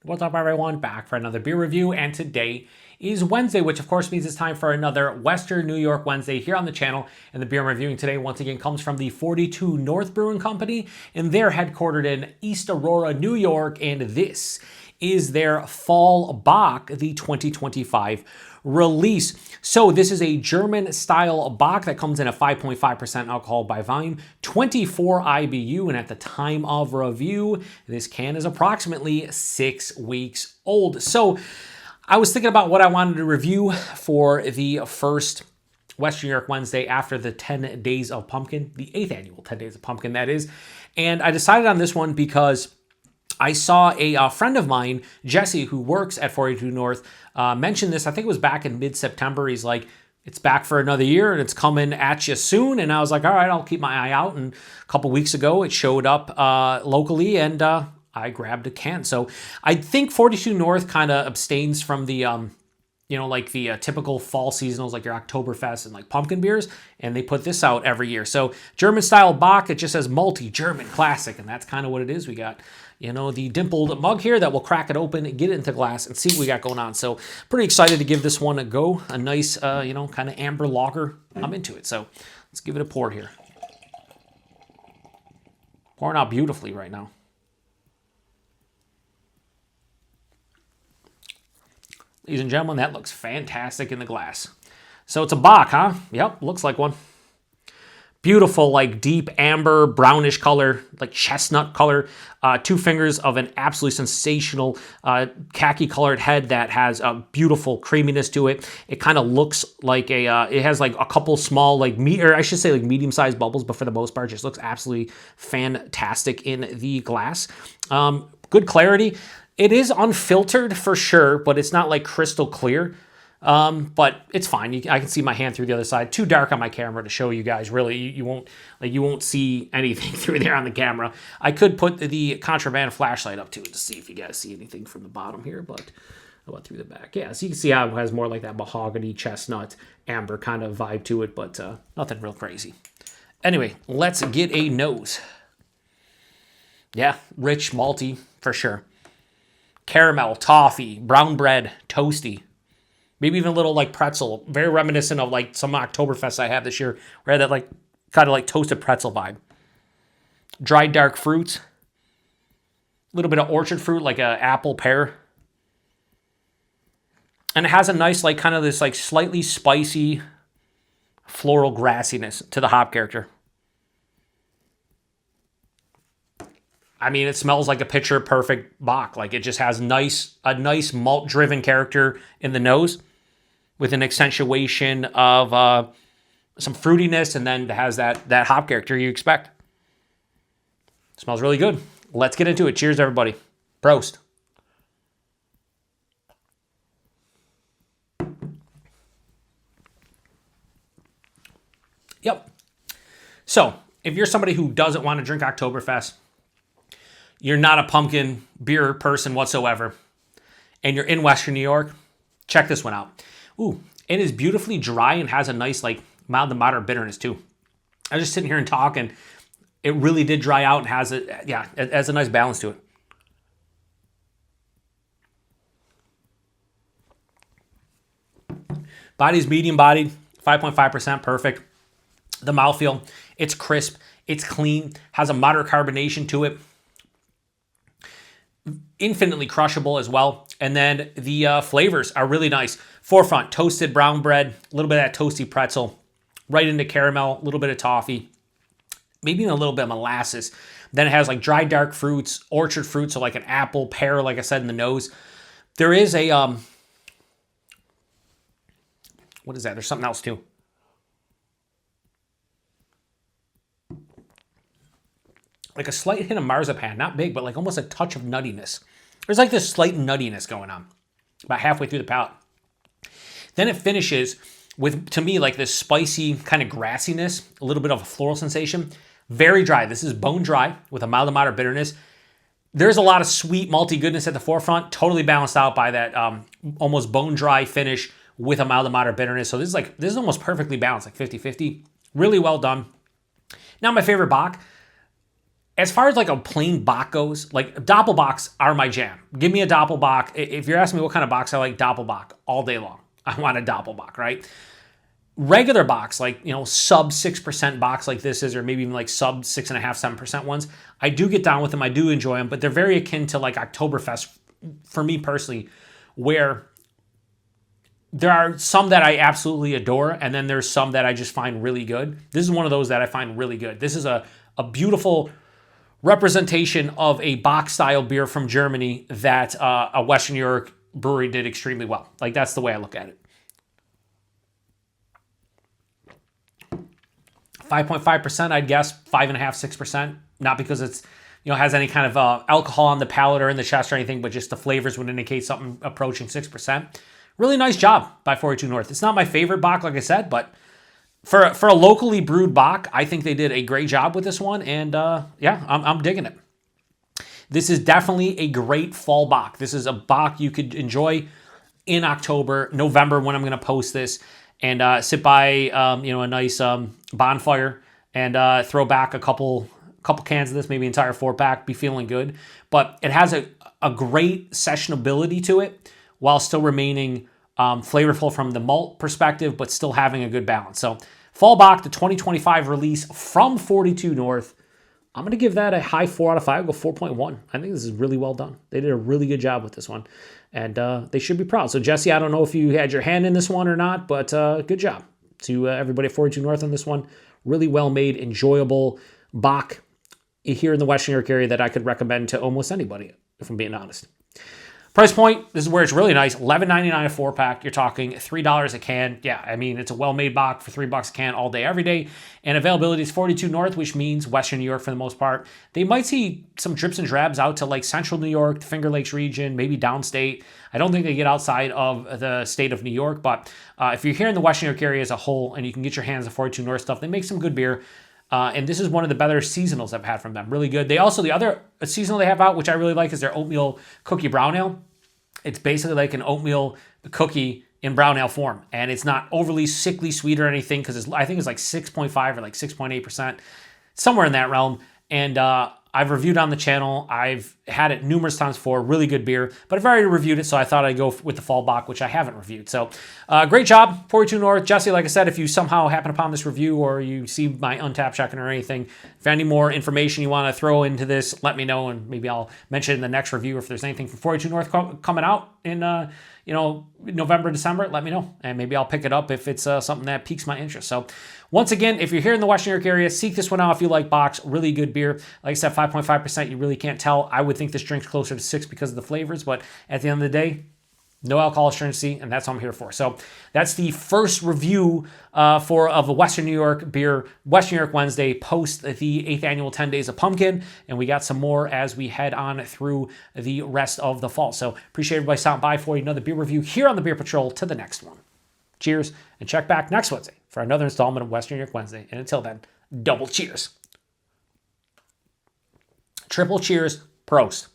What's up, everyone? Back for another beer review, and today is Wednesday, which of course means it's time for another Western New York Wednesday here on the channel. And the beer I'm reviewing today, once again, comes from the 42 North Brewing Company, and they're headquartered in East Aurora, New York, and this is their FallBock, the 2025 release. So this is a German-style Bock that comes in at 5.5% alcohol by volume, 24 IBU, and at the time of review, this can is approximately 6 weeks old. So I was thinking about what I wanted to review for the first Western New York Wednesday after the 10 Days of Pumpkin, the 8th annual 10 Days of Pumpkin, that is. And I decided on this one because I saw a friend of mine, Jesse, who works at 42 North, mention this. I think it was back in mid-September. He's like, it's back for another year and it's coming at you soon. And I was like, all right, I'll keep my eye out. And a couple weeks ago, it showed up locally, and I grabbed a can. So I think 42 North kind of abstains from the, like the typical fall seasonals, like your Oktoberfest and like pumpkin beers, and they put this out every year. So German-style Bock, it just says Malty, German classic, and that's kind of what it is. We got, the dimpled mug here that will crack it open, get it into glass, and see what we got going on. So pretty excited to give this one a go. A nice, kind of amber lager. I'm into it. So let's give it a pour here. Pouring out beautifully right now. Ladies and gentlemen, that looks fantastic in the glass. So it's a Bock, huh? Yep, looks like one. Beautiful, like deep amber, brownish color, like chestnut color. 2 fingers of an absolutely sensational khaki-colored head that has a beautiful creaminess to it. It kind of looks like it has like a couple small, like medium-sized bubbles, but for the most part, just looks absolutely fantastic in the glass. Good clarity. It is unfiltered for sure, but it's not like crystal clear. But it's fine. I can see my hand through the other side. Too dark on my camera to show you guys. Really, you won't see anything through there on the camera. I could put the contraband flashlight up to it to see if you guys see anything from the bottom here, but how about through the back? Yeah, so you can see how it has more like that mahogany, chestnut, amber kind of vibe to it, but nothing real crazy. Anyway, let's get a nose. Yeah, rich, malty for sure. Caramel, toffee, brown bread, toasty. Maybe even a little like pretzel. Very reminiscent of like some Oktoberfest I had this year where I had that like kind of like toasted pretzel vibe. Dried dark fruits. A little bit of orchard fruit like a apple, pear. And it has a nice like kind of this like slightly spicy floral grassiness to the hop character. I mean, it smells like a picture perfect Bock. Like it just has a nice malt driven character in the nose with an accentuation of some fruitiness, and then it has that hop character you expect. Smells really good. Let's get into it. Cheers, everybody. Prost. Yep. So if you're somebody who doesn't want to drink Oktoberfest, you're not a pumpkin beer person whatsoever, and you're in Western New York, check this one out. Ooh, it is beautifully dry and has a nice, like, mild to moderate bitterness, too. I was just sitting here and talking. It really did dry out and has it has a nice balance to it. Body's medium-bodied, 5.5%, perfect. The mouthfeel, it's crisp, it's clean, has a moderate carbonation to it. Infinitely crushable as well. And then the flavors are really nice. Forefront, toasted brown bread, a little bit of that toasty pretzel, right into caramel, a little bit of toffee, maybe even a little bit of molasses. Then it has like dry dark fruits, orchard fruit, so like an apple, pear, like I said, in the nose. There is a, what is that? There's something else too. Like a slight hint of marzipan, not big, but like almost a touch of nuttiness. There's like this slight nuttiness going on about halfway through the palate. Then it finishes with, to me, like this spicy kind of grassiness, a little bit of a floral sensation. Very dry. This is bone dry with a mild to moderate bitterness. There's a lot of sweet malty goodness at the forefront, totally balanced out by that almost bone dry finish with a mild to moderate bitterness. So this is almost perfectly balanced, like 50-50. Really well done. Now my favorite Bock. as far as like a plain Bock goes, like Doppelbocks are my jam. Give me a Doppelbock. If you're asking me what kind of Bocks I like, Doppelbock all day long. I want a Doppelbock, right? Regular Bocks, like, you know, sub 6% Bocks like this is, or maybe even like sub 6.5%, 7% ones, I do get down with them. I do enjoy them, but they're very akin to like Oktoberfest for me personally, where there are some that I absolutely adore, and then there's some that I just find really good. This is one of those that I find really good. This is a beautiful representation of a Bock-style beer from Germany that a Western New York brewery did extremely well. Like, that's the way I look at it. 5.5%, I'd guess 5.5%, 6%. Not because it's, you know, has any kind of alcohol on the palate or in the chest or anything, but just the flavors would indicate something approaching 6%. Really nice job by 42 North. It's not my favorite Bock, like I said, but for a locally brewed Bock, I think they did a great job with this one, and yeah, I'm digging it. This is definitely a great fall Bock. This is a Bock you could enjoy in October, November, when I'm going to post this, and sit by you know, a nice bonfire and throw back a couple cans of this, maybe entire 4-pack, be feeling good. But it has a great sessionability to it while still remaining flavorful from the malt perspective, but still having a good balance. So FallBock, the 2025 release from 42 North, I'm going to give that a high 4 out of 5. I'll go 4.1. I think this is really well done. They did a really good job with this one, and they should be proud. So Jesse, I don't know if you had your hand in this one or not, but good job to everybody at 42 North on this one. Really well made, enjoyable Bock here in the Western New York area that I could recommend to almost anybody, if I'm being honest. Price point, this is where it's really nice. $11.99 a 4-pack. You're talking $3 a can. Yeah, I mean, it's a well-made Bock for $3 a can all day, every day. And availability is 42 North, which means Western New York for the most part. They might see some drips and drabs out to like Central New York, the Finger Lakes region, maybe downstate. I don't think they get outside of the state of New York, but if you're here in the Western New York area as a whole and you can get your hands on 42 North stuff, they make some good beer. And this is one of the better seasonals I've had from them. Really good. They also, the other seasonal they have out, which I really like, is their oatmeal cookie brown ale. It's basically like an oatmeal cookie in brown ale form. And it's not overly sickly sweet or anything, because I think it's like 6.5 or like 6.8%, somewhere in that realm. And I've reviewed on the channel. I've had it numerous times before. Really good beer. But I've already reviewed it, so I thought I'd go with the FallBock, which I haven't reviewed. So great job, 42 North. Jesse, like I said, if you somehow happen upon this review or you see my untapped checking or anything, if any more information you want to throw into this, let me know, and maybe I'll mention it in the next review. If there's anything from 42 North coming out in you know, November, December, let me know, and maybe I'll pick it up if it's something that piques my interest. So once again, if you're here in the Western New York area, seek this one out if you like Bock's. Really good beer. Like I said, 5.5%, you really can't tell. I would think this drink's closer to 6 because of the flavors, but at the end of the day, no alcohol astringency, and that's what I'm here for. So that's the first review of a Western New York beer, Western New York Wednesday, post the 8th annual 10 Days of Pumpkin, and we got some more as we head on through the rest of the fall. So appreciate everybody stopping by for another beer review here on the Beer Patrol. To the next one. Cheers, and check back next Wednesday for another installment of Western New York Wednesday. And until then, double cheers. Triple cheers, prost.